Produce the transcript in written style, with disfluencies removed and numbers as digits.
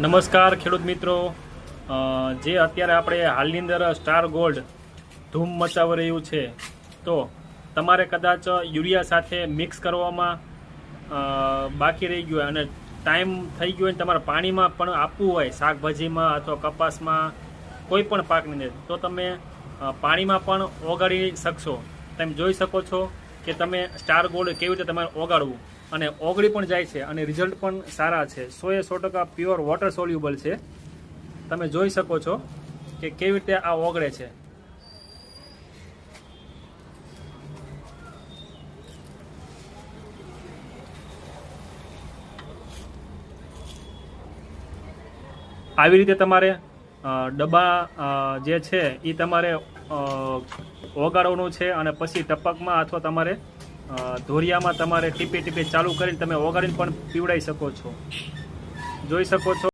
નમસ્કાર ખેડૂત મિત્રો, જે અત્યારે આપણે હાલની અંદર સ્ટાર ગોલ્ડ ધૂમ મચાવી રહ્યું છે, તો તમારે કદાચ યુરિયા સાથે મિક્સ કરવામાં બાકી રહી ગયું હોય અને ટાઈમ થઈ ગયો હોય, તમારે પાણીમાં પણ આપવું હોય, શાકભાજીમાં અથવા કપાસમાં કોઈ પણ પાકની અંદર, તો તમે પાણીમાં પણ ઓગાળી શકશો. તમે જોઈ શકો છો કે તમે સ્ટાર ગોલ્ડ કેવી રીતે તમારે ઓગાળવું, અને ઓગળી પણ જાય છે અને રિઝલ્ટ પણ સારા છે. 100% પ્યોર વોટર સોલ્યુબલ છે. તમે જોઈ શકો છો કે કેવી રીતે આ ઓગળે છે. આવી રીતે તમારે ડબ્બા જે છે એ તમારે ઓગાળવાનું છે, અને પછી ટપકમાં અથવા તમારે ધોરિયામાં તમારે ટીપે ટીપે ચાલુ કરીને તમે ઓગાળીને પણ પીવડાવી શકો છો. જોઈ શકો છો.